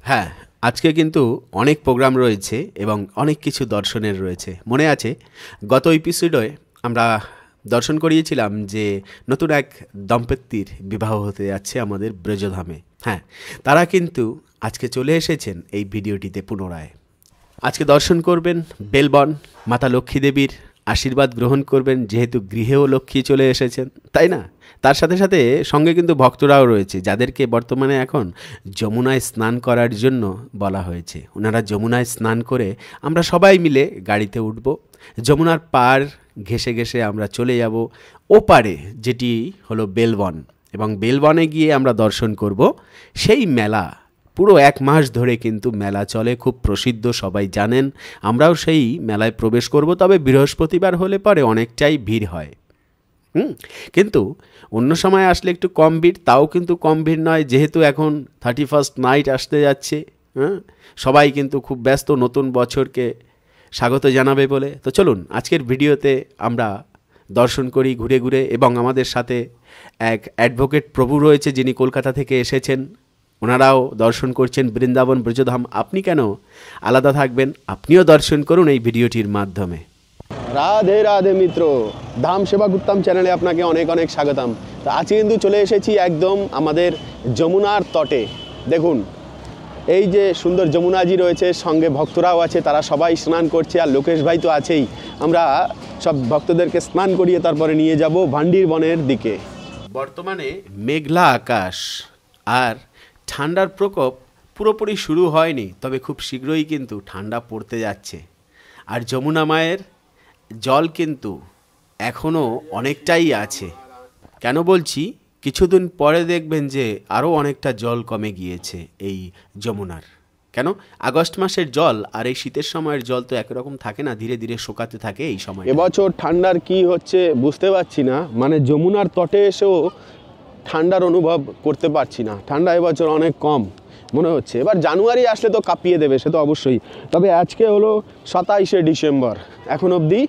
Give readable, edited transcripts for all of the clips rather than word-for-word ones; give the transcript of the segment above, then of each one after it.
হ্যাঁ, আজকে কিন্তু অনেক প্রোগ্রাম রয়েছে এবং অনেক কিছু দর্শনের রয়েছে। মনে আছে গত এপিসোডে আমরা দর্শন করিয়েছিলাম যে নতুন এক দম্পতির বিবাহ হতে যাচ্ছে আমাদের ব্রজধামে। হ্যাঁ, তারা কিন্তু আজকে চলে এসেছেন এই ভিডিওটিতে পুনরায়। আজকে দর্শন করবেন বেলবন, মাতা লক্ষ্মী দেবীর আশীর্বাদ গ্রহণ করবেন, যেহেতু গৃহেও লক্ষ্মী চলে এসেছেন, তাই না? তার সাথে সাথে সঙ্গে কিন্তু ভক্তরাও রয়েছে, যাদেরকে বর্তমানে এখন যমুনায় স্নান করার জন্য বলা হয়েছে। ওনারা যমুনায় স্নান করে আমরা সবাই মিলে গাড়িতে উঠব, যমুনার পার ঘেঁষে ঘেঁষে আমরা চলে যাব ওপারে, যেটি হলো বেলবন, এবং বেলবনে গিয়ে আমরা দর্শন করব সেই মেলা। পুরো এক মাস ধরে কিন্তু মেলা চলে, খুব প্রসিদ্ধ, সবাই জানেন। আমরাও সেই মেলায় প্রবেশ করব, তবে বৃহস্পতিবার হলে পরে অনেকটাই ভিড় হয়। কিন্তু অন্য সময় আসলে একটু কম ভিড়, তাও কিন্তু কম ভিড় নয়, যেহেতু এখন 31st নাইট আসতে যাচ্ছে। সবাই কিন্তু খুব ব্যস্ত নতুন বছরকে স্বাগত জানাবে বলে। তো চলুন আজকের ভিডিওতে আমরা দর্শন করি ঘুরে ঘুরে, এবং আমাদের সাথে এক অ্যাডভোকেট প্রভু রয়েছে, যিনি কলকাতা থেকে এসেছেন। ওনারাও দর্শন করছেন বৃন্দাবন ব্রজধাম। আপনি কেন আলাদা থাকবেন? আপনিও দর্শন করুন এই ভিডিওটির মাধ্যমে। রাধে রাধে মিত্র, ধাম সেবা গুপ্তাম চ্যানেলে আপনাকে অনেক অনেক স্বাগতম। তো আজকে কিন্তু চলে এসেছি একদম আমাদের যমুনার তটে। দেখুন এই যে সুন্দর যমুনাজি রয়েছে, সঙ্গে ভক্তরাও আছে, তারা সবাই স্নান করছে, আর লোকেশ ভাই তো আছেই। আমরা সব ভক্তদেরকে স্নান করিয়ে তারপরে নিয়ে যাব ভান্ডির বনের দিকে। বর্তমানে মেঘলা আকাশ আর ঠান্ডার প্রকোপ পুরোপুরি শুরু হয়নি, তবে খুব শীঘ্রই কিন্তু ঠান্ডা পড়তে যাচ্ছে। আর যমুনা মায়ের জল কিন্তু এখনও অনেকটাই আছে। কেন বলছি, কিছুদিন পরে দেখবেন যে আরও অনেকটা জল কমে গিয়েছে এই যমুনার। কেন? আগস্ট মাসের জল আর এই শীতের সময়ের জল তো একরকম থাকে না, ধীরে ধীরে শুকাতে থাকে এই সময়। এবছর ঠান্ডার কি হচ্ছে বুঝতে পারছি না, মানে যমুনার তটে এসেও ঠান্ডার অনুভব করতে পারছি না। ঠান্ডা এবছর অনেক কম মনে হচ্ছে। এবার জানুয়ারি আসলে তো কাঁপিয়ে দেবে, সে তো অবশ্যই। তবে আজকে হলো 27শে ডিসেম্বর, এখন অবধি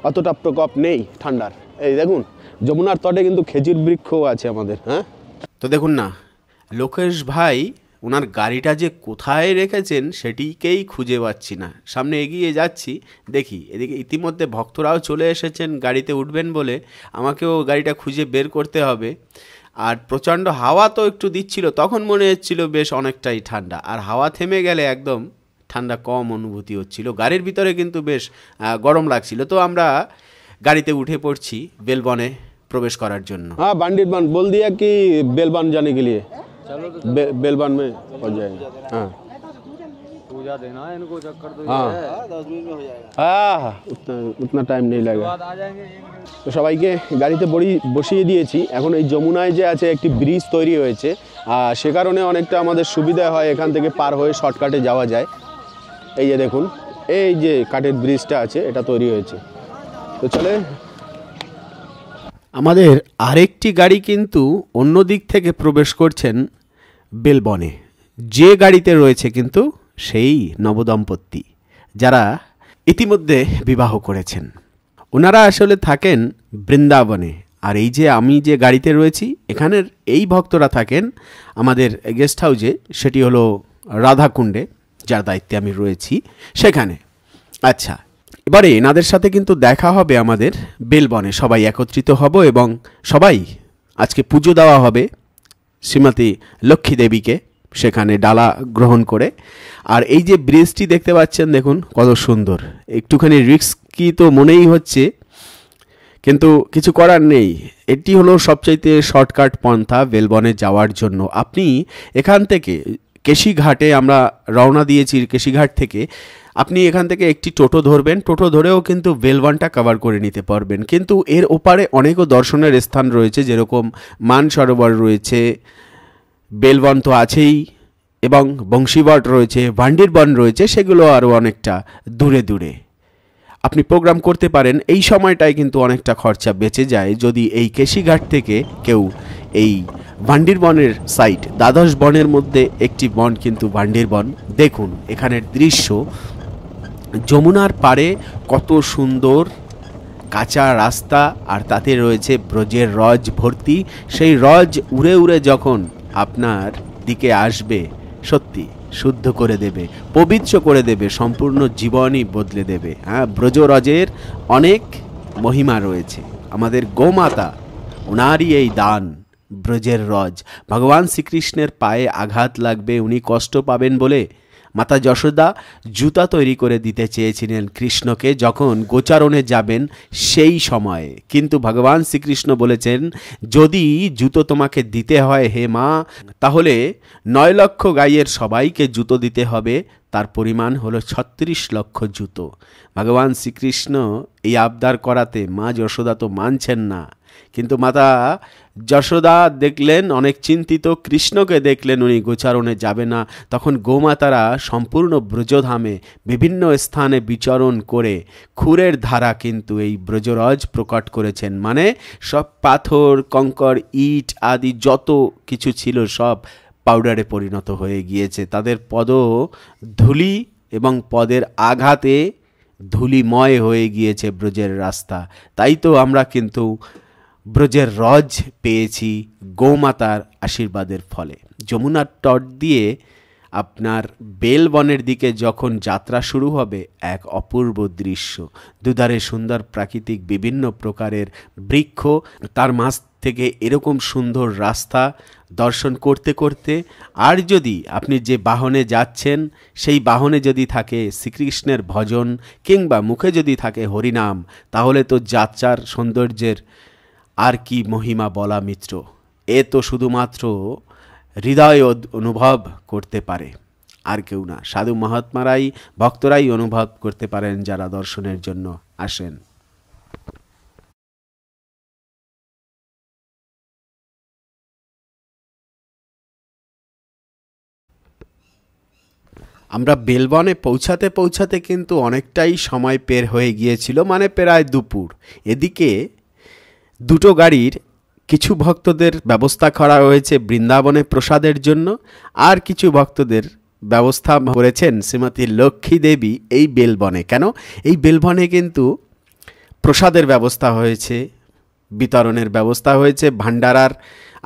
অতটা প্রকোপ নেই ঠান্ডার। এই দেখুন যমুনার তটে কিন্তু খেজুর বৃক্ষও আছে আমাদের। হ্যাঁ, তো দেখুন না, লোকেশ ভাই ওনার গাড়িটা যে কোথায় রেখেছেন সেটিকেই খুঁজে পাচ্ছি না। সামনে এগিয়ে যাচ্ছি, দেখি এদিকে ইতিমধ্যে ভক্তরাও চলে এসেছেন গাড়িতে উঠবেন বলে। আমাকেও গাড়িটা খুঁজে বের করতে হবে। আর প্রচণ্ড হাওয়া তো একটু দিচ্ছিল, তখন মনে হচ্ছিল বেশ অনেকটাই ঠান্ডা, আর হাওয়া থেমে গেলে একদম ঠান্ডা কম অনুভূতি হচ্ছিল। গাড়ির ভিতরে কিন্তু বেশ গরম লাগছিল। তো আমরা গাড়িতে উঠে পড়ছি বেলবনে প্রবেশ করার জন্য। হ্যাঁ, বান্ডির বান বল দিয়া কি बेलबन जाने के लिए। बेलबन में हो जाएगा। हाँ पूजा देना है इनको, चक्कर तो हाँ 10 मिनट में हो जाएगा। हाँ, उतना टाइम नहीं लगेगा। आ जाएंगे। তো সবাইকে গাড়িতে বসিয়ে দিয়েছি। এখন এই যমুনায় যে আছে একটি ব্রিজ তৈরি হয়েছে, সে কারণে অনেকটা আমাদের সুবিধা হয়, এখান থেকে পার হয়ে শর্টকাটে যাওয়া যায়। এই যে দেখুন, এই যে কাঠের ব্রিজটা আছে, এটা তৈরি হয়েছে। তো চলে আমাদের আরেকটি গাড়ি কিন্তু অন্য দিক থেকে প্রবেশ করছেন বেলবনে। যে গাড়িতে রয়েছে কিন্তু সেই নবদম্পতি, যারা ইতিমধ্যে বিবাহ করেছেন। ওনারা আসলে থাকেন বৃন্দাবনে, আর এই যে আমি যে গাড়িতে রয়েছি এখানের এই ভক্তরা থাকেন আমাদের গেস্ট হাউসে, সেটি হলো রাধাকুণ্ডে, যার দায়িত্বে আমি রয়েছি সেখানে। আচ্ছা, এবারে এনাদের সাথে কিন্তু দেখা হবে আমাদের বেলবনে। সবাই একত্রিত হব এবং সবাই আজকে পুজো দেওয়া হবে শ্রীমতী লক্ষ্মী দেবীকে, সেখানে ডালা গ্রহণ করে। আর এই যে ব্রিজটি দেখতে পাচ্ছেন, দেখুন কত সুন্দর। একটুখানি রিস্কি তো মনেই হচ্ছে, কিন্তু কিছু করার নেই। এটি হলো সবচাইতে শর্টকাট পন্থা বেলবনে যাওয়ার জন্য। আপনি এখান থেকে কেশিঘাটে আমরা রওনা দিয়েছি, কেশিঘাট থেকে আপনি এখান থেকে একটি টোটো ধরবেন, টোটো ধরেও কিন্তু বেলবনটা কভার করে নিতে পারবেন। কিন্তু এর ওপারে অনেকও দর্শনের স্থান রয়েছে, যেরকম মানসরোবর রয়েছে, বেলবন তো আছেই, এবং বংশীবট রয়েছে, ভান্ডির বন রয়েছে, সেগুলো আরও অনেকটা দূরে দূরে আপনি প্রোগ্রাম করতে পারেন। এই সময়টায় কিন্তু অনেকটা খরচা বেঁচে যায় যদি এই কেশিঘাট থেকে কেউ এই ভান্ডির বনের সাইট, দ্বাদশ বনের মধ্যে একটি বন কিন্তু ভান্ডির বন। দেখুন এখানের দৃশ্য, যমুনার পাড়ে কত সুন্দর কাঁচা রাস্তা, আর তাতে রয়েছে ব্রজের রজ ভর্তি। সেই রজ উড়ে উড়ে যখন আপনার দিকে আসবে সত্যি শুদ্ধ করে দেবে, পবিত্র করে দেবে, সম্পূর্ণ জীবনই বদলে দেবে। হ্যাঁ, ব্রজরজের অনেক মহিমা রয়েছে। আমাদের গোমাতা, ওনারই এই দান ব্রজের রজ। ভগবান শ্রীকৃষ্ণের পায়ে আঘাত লাগবে, উনি কষ্ট পাবেন বলে মাতা যশোদা জুতা তৈরি করে দিতে চেয়েছিলেন কৃষ্ণকে যখন গোচারণে যাবেন সেই সময়ে। কিন্তু ভগবান শ্রীকৃষ্ণ বলেছেন, যদি জুতো তোমাকে দিতে হয় হে মা, তাহলে 9 লক্ষ গাইয়ের সবাইকে জুতো দিতে হবে, তার পরিমাণ হলো 36 লক্ষ জুতো। ভগবান শ্রীকৃষ্ণ এই আবদার করাতে মা যশোদা তো মানছেন না, কিন্তু মাতা যশোদা দেখলেন অনেক চিন্তিত, কৃষ্ণকে দেখলেন উনি গোচারণে যাবে না। তখন গোমাতারা সম্পূর্ণ ব্রজধামে বিভিন্ন স্থানে বিচরণ করে খুরের ধারা কিন্তু এই ব্রজরজ প্রকট করেছেন। মানে সব পাথর, কঙ্কর, ইট আদি যত কিছু ছিল সব পাউডারে পরিণত হয়ে গিয়েছে। তাদের পদ ধুলি এবং পদের আঘাতে ধুলিময় হয়ে গিয়েছে ব্রজের রাস্তা। তাই তো আমরা কিন্তু ব্রজের রজ পেয়েছি গোমাতার আশীর্বাদের ফলে। যমুনার তট দিয়ে আপনার বেলবনের দিকে যখন যাত্রা শুরু হবে, এক অপূর্ব দৃশ্য, দুধারে সুন্দর প্রাকৃতিক বিভিন্ন প্রকারের বৃক্ষ, তার মাঝ থেকে এরকম সুন্দর রাস্তা দর্শন করতে করতে, আর যদি আপনি যে বাহনে যাচ্ছেন সেই বাহনে যদি থাকে শ্রীকৃষ্ণের ভজন কিংবা মুখে যদি থাকে হরিনাম, তাহলে তো যাত্রার সৌন্দর্যের আর কি মহিমা বলা মিত্র। এ তো শুধুমাত্র হৃদয় অনুভব করতে পারে, আর কেউ না। সাধু মহাত্মারাই, ভক্তরাই অনুভব করতে পারেন যারা দর্শনের জন্য আসেন। আমরা বেলবনে পৌঁছাতে পৌঁছাতে কিন্তু অনেকটাই সময় পের হয়ে গিয়েছিল, মানে প্রায় দুপুর। এদিকে দুটো গাড়ির কিছু ভক্তদের ব্যবস্থা করা হয়েছে বৃন্দাবনে প্রসাদের জন্য, আর কিছু ভক্তদের ব্যবস্থা করেছেন শ্রীমতী লক্ষ্মী দেবী এই বেলবনে। কেন? এই বেলবনে কিন্তু প্রসাদের ব্যবস্থা হয়েছে, বিতরণের ব্যবস্থা হয়েছে, ভান্ডারার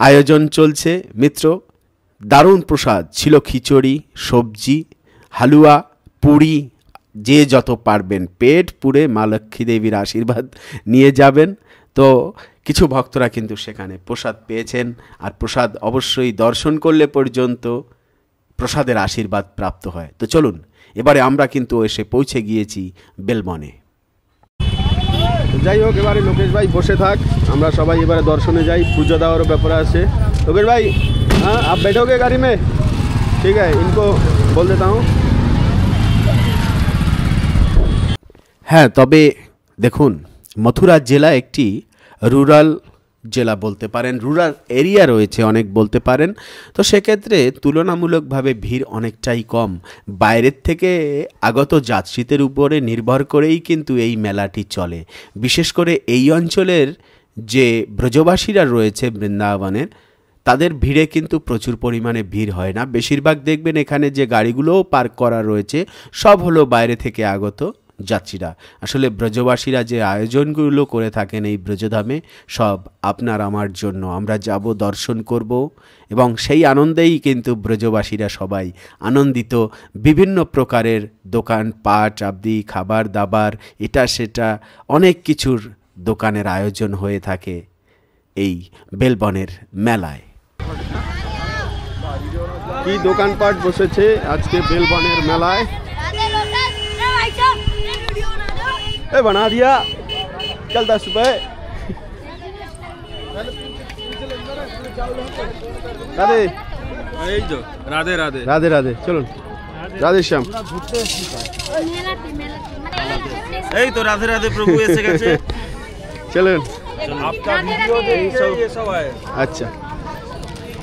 আয়োজন চলছে মিত্র। দারুণ প্রসাদ ছিল, খিচুড়ি, সবজি, হালুয়া, পুরি, যে যত পারবেন পেট পুরে মা লক্ষ্মী দেবীর আশীর্বাদ নিয়ে যাবেন। তো কিছু ভক্তরা কিন্তু সেখানে প্রসাদ পেয়েছেন, আর প্রসাদ অবশ্যই দর্শন করলে পর্যন্ত প্রসাদের আশীর্বাদ প্রাপ্ত হয়। তো চলুন, এবারে আমরা কিন্তু এসে পৌঁছে গিয়েছি বেলবনে। যাই হোক, এবারে লোকেশ ভাই বসে থাক, আমরা সবাই এবারে দর্শনে যাই, পুজো দেওয়ারও ব্যাপার আছে। लोकेश भाई, हाँ आप बैठोगे गाड़ी में? ठीक है, इनको बोल देता हूँ। হ্যাঁ, তবে দেখুন, মথুরা জেলা একটি রুরাল জেলা বলতে পারেন, রুরাল এরিয়া রয়েছে অনেক বলতে পারেন। তো সেক্ষেত্রে তুলনামূলকভাবে ভিড় অনেকটাই কম। বাইরের থেকে আগত যাত্রীদের উপরে নির্ভর করেই কিন্তু এই মেলাটি চলে। বিশেষ করে এই অঞ্চলের যে ব্রজবাসীরা রয়েছে বৃন্দাবনের, তাদের ভিড়ে কিন্তু প্রচুর পরিমাণে ভিড় হয় না। বেশিরভাগ দেখবেন এখানে যে গাড়িগুলোও পার্ক করা রয়েছে সব হলো বাইরে থেকে আগত যাত্রীরা। আসলে ব্রজবাসীরা যে আয়োজনগুলো করে থাকেন এই ব্রজধামে, সব আপনার আমার জন্য। আমরা যাব, দর্শন করব, এবং সেই আনন্দেই কিন্তু ব্রজবাসীরা সবাই আনন্দিত। বিভিন্ন প্রকারের দোকান পাট আবদি, খাবার দাবার, এটা সেটা অনেক কিছুর দোকানের আয়োজন হয়ে থাকে এই বেলবনের মেলায়। কি দোকানপাট বসেছে আজকে বেলবনের মেলায়। ए बना दिया, चल 10 रुपए। राधे राधे राधे राधे राधे, चलो राधे श्याम। এই তো রাধে রাধে প্রভু এসে গেছে। চলেন, आपका वीडियो देखिए ये सब है। আচ্ছা,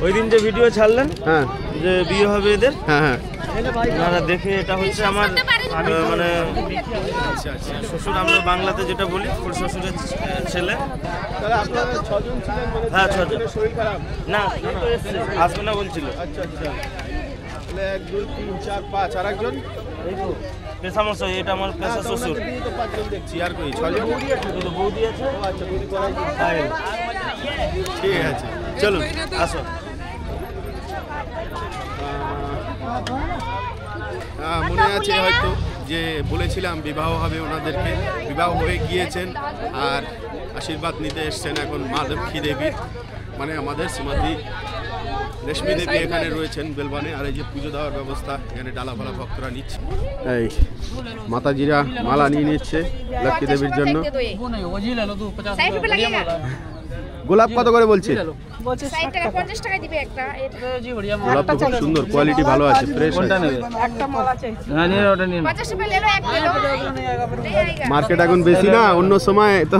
ওই দিন যে ভিডিও ছাড়লেন, হ্যাঁ যে বিয়ে হবে এদের, হ্যাঁ হ্যাঁ, আপনারা দেখে, এটা হচ্ছে আমার মানে শ্বশুর, আমরা বাংলাতে যেটা বলি ফুল শ্বশুরের ছেলে। তাহলে আপনারা 6 জন ছিলেন, মানে হ্যাঁ 6 জন। শরীর খারাপ? না, আসবে না বলছিল। আচ্ছা আচ্ছা, তাহলে 1 2 3 4 5, আর একজন পেশা মশাই, এটা আমার পেশা শ্বশুর। তো 5 জন দেখছি, আর কই 6 জন? তো বৌদি আছে। আচ্ছা, বৌদি করাই দিন। হ্যাঁ, ঠিক আছে, চলুন আসো। মনে আছে হয়তো যে বলেছিলাম বিবাহ হবে ওনাদেরকে, বিবাহ হয়ে গিয়েছেন আর আশীর্বাদ নিতে এসছেন এখন মা লক্ষ্মী দেবীর, মানে আমাদের শ্রীমতী রেশমি দেবী এখানে রয়েছেন বেলবনে। আর এই যে পুজো দেওয়ার ব্যবস্থা এখানে ডালাফালা ভক্তরা নিচ্ছে, এই মাতাজিরা মালা নিয়ে নিচ্ছে লক্ষ্মী দেবীর জন্য। গোলাপ কত করে বলছে? গোলাপ তো খুব সুন্দর, কোয়ালিটি ভালো আছে, ফ্রেশ। মার্কেট এখন বেশি না, অন্য সময় তো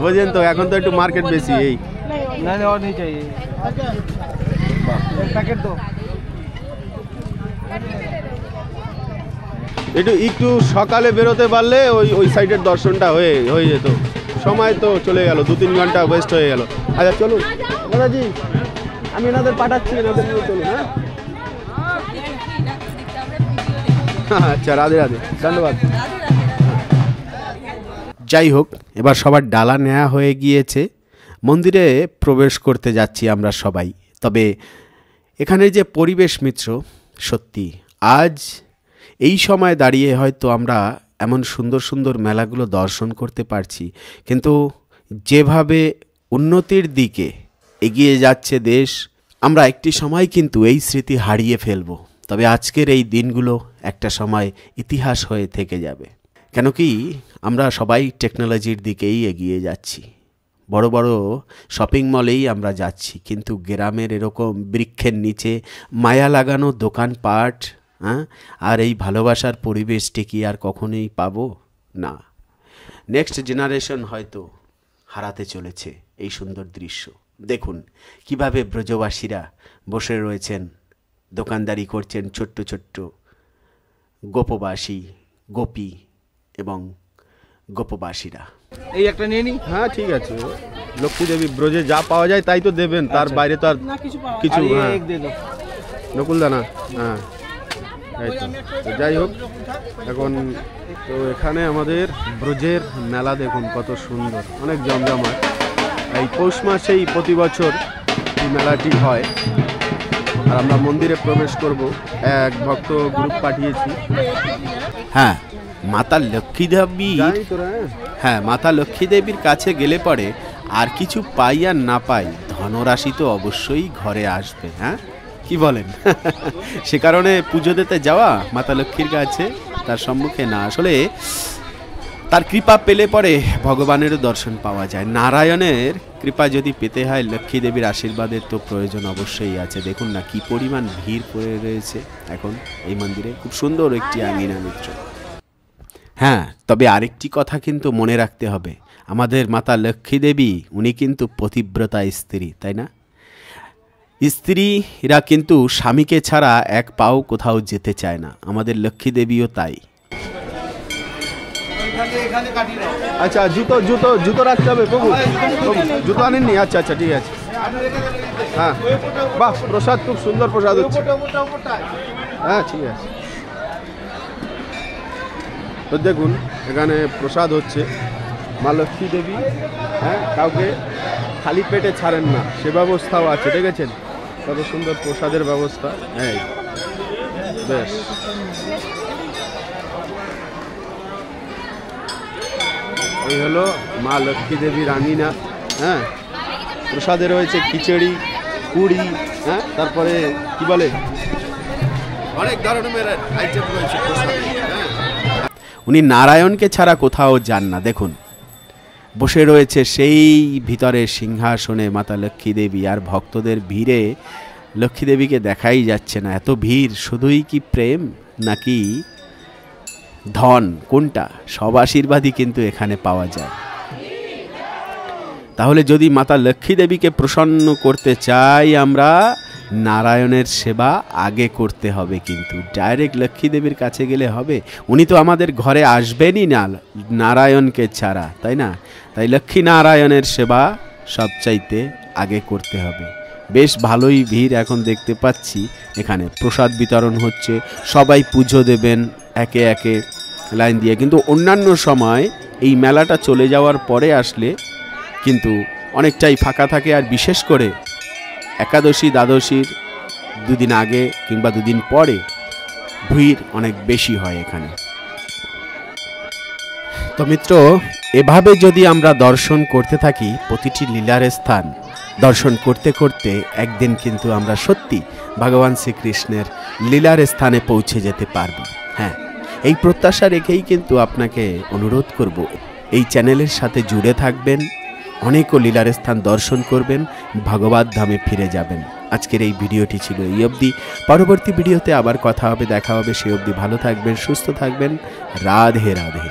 বোঝেন তো, এখন তো একটু মার্কেট বেশি। এই একটু সকালে বেরোতে পারলে ওই সাইডের দর্শনটা হয়ে যেত। সময় তো চলে গেল, 2-3 ঘন্টা ওয়েস্ট হয়ে গেল। আচ্ছা চলুন দাদাজি, আমি এনাদের পাঠাচ্ছি, এনাদের নিয়ে চলুন। হ্যাঁ আচ্ছা, রাধে রাধে, ধন্যবাদ। যাই হোক, এবার সবার ডালা নেওয়া হয়ে গিয়েছে, মন্দিরে প্রবেশ করতে যাচ্ছি আমরা সবাই। তবে এখানে যে পরিবেশ মিত্র, সত্যি আজ এই সময় দাঁড়িয়ে হয়তো আমরা এমন সুন্দর সুন্দর মেলাগুলো দর্শন করতে পারছি, কিন্তু যেভাবে উন্নতির দিকে এগিয়ে যাচ্ছে দেশ, আমরা একটি সময় কিন্তু এই স্মৃতি হারিয়ে ফেলব। তবে আজকের এই দিনগুলো একটা সময় ইতিহাস হয়ে থেকে যাবে। কেন কি আমরা সবাই টেকনোলজির দিকেই এগিয়ে যাচ্ছি, বড় বড় শপিং মলেই আমরা যাচ্ছি, কিন্তু গ্রামের এরকম বৃক্ষের নিচে মায়া লাগানো দোকানপাট, আর এই ভালোবাসার পরিবেশটি কি আর কখনোই পাবো না। নেক্সট জেনারেশন হয়তো হারাতে চলেছে এই সুন্দর দৃশ্য। দেখুন কিভাবে ব্রজবাসীরা বসে রয়েছেন, দোকানদারি করছেন, ছোট্ট ছোট্ট গোপবাসী, গোপী এবং গোপবাসীরা। এই একটা নিয়ে নি। হ্যাঁ ঠিক আছে, লক্ষ্মী দেবী ব্রজে যা পাওয়া যায় তাই তো দেবেন, তার বাইরে তো আর কিছু। নকুলদানা, হ্যাঁ যাই হোক, এখন তো এখানে আমাদের ব্রজের মেলা দেখুন কত সুন্দর, অনেক জমজমাট। এই পৌষ মাসেই প্রতি বছর এই মেলাটি হয়। আর আমরা মন্দিরে প্রবেশ করব, এক ভক্ত গ্রুপ পাঠিয়েছি। হ্যাঁ, মাতা লক্ষ্মী দেবী, হ্যাঁ মাতা লক্ষ্মী দেবীর কাছে গেলে পরে আর কিছু পাই আর না পাই, ধনরাশি তো অবশ্যই ঘরে আসবে। হ্যাঁ কি বলেন? সে কারণে পুজো দিতে যাওয়া মাতা লক্ষ্মীর কাছে, তার সম্মুখে না, আসলে তার কৃপা পেলে পরে ভগবানেরও দর্শন পাওয়া যায়। নারায়ণের কৃপা যদি পেতে হয়, লক্ষ্মী দেবীর আশীর্বাদের তো প্রয়োজন অবশ্যই আছে। দেখুন না কি পরিমাণ ভিড় পড়ে রয়েছে এখন এই মন্দিরে, খুব সুন্দর একটি আঙ্গিনা মিত্র। হ্যাঁ, তবে আরেকটি কথা কিন্তু মনে রাখতে হবে, আমাদের মাতা লক্ষ্মী দেবী উনি কিন্তু পতিব্রতা স্ত্রী, তাই না? স্ত্রীরা কিন্তু স্বামীকে ছাড়া এক পাও কোথাও যেতে চায় না, আমাদের লক্ষ্মী দেবীও তাই। আচ্ছা জুতো জুতো জুতো রাখতে হবে প্রভু, জুতো আনেননি? আচ্ছা আচ্ছা ঠিক আছে। হ্যাঁ বাহ, প্রসাদ খুব সুন্দর প্রসাদ হচ্ছে। হ্যাঁ ঠিক আছে, তো দেখুন এখানে প্রসাদ হচ্ছে। মা লক্ষ্মী দেবী হ্যাঁ কাউকে খালি পেটে ছাড়েন না, সে ব্যবস্থাও আছে, দেখেছেন কত সুন্দর প্রসাদের ব্যবস্থা। হ্যাঁ বেশ, এই হলো মা লক্ষ্মী দেবীর আঙিনা। হ্যাঁ, প্রসাদে রয়েছে খিচুড়ি, পুরি, হ্যাঁ তারপরে কি বলে অনেক ধরনের আইটেম রয়েছে প্রসাদে। হ্যাঁ, উনি নারায়ণকে ছাড়া কোথাও যান না। দেখুন বসে রয়েছে সেই ভিতরে সিংহাসনে মাতা লক্ষ্মী দেবী, আর ভক্তদের ভিড়ে লক্ষ্মী দেবীকে দেখাই যাচ্ছে না। এত ভিড়, শুধুই কি প্রেম নাকি ধন, কোনটা? সব আশীর্বাদই কিন্তু এখানে পাওয়া যায়। তাহলে যদি মাতা লক্ষ্মী দেবীকে প্রসন্ন করতে চাই আমরা, নারায়ণের সেবা আগে করতে হবে। কিন্তু ডাইরেক্ট লক্ষ্মী দেবীর কাছে গেলে হবে? উনি তো আমাদের ঘরে আসবেনই না নারায়ণকে ছাড়া, তাই না? তাই লক্ষ্মী নারায়ণের সেবা সবচাইতে আগে করতে হবে। বেশ ভালোই ভিড় এখন দেখতে পাচ্ছি, এখানে প্রসাদ বিতরণ হচ্ছে, সবাই পুজো দেবেন একে একে লাইন দিয়ে। কিন্তু অন্যান্য সময় এই মেলাটা চলে যাওয়ার পরে আসলে কিন্তু অনেকটাই ফাঁকা থাকে, আর বিশেষ করে একাদশী দ্বাদশীর দুদিন আগে কিংবা দুদিন পরে ভিড় অনেক বেশি হয় এখানে। তো মিত্র, এভাবে যদি আমরা দর্শন করতে থাকি প্রতিটি লীলার স্থান দর্শন করতে করতে একদিন কিন্তু আমরা সত্যি ভগবান শ্রীকৃষ্ণের লীলার স্থানে পৌঁছে যেতে পারব। হ্যাঁ, এই প্রত্যাশা রেখেই কিন্তু আপনাকে অনুরোধ করব, এই চ্যানেলের সাথে জুড়ে থাকবেন, অনেকও লীলার স্থান দর্শন করবেন, ভগবত ধামে ফিরে যাবেন। আজকের এই ভিডিওটি ছিল এই অবধি। পরবর্তী ভিডিওতে আবার কথা হবে, দেখা হবে। সেই অবধি ভালো থাকবেন, সুস্থ থাকবেন। রাধে রাধে।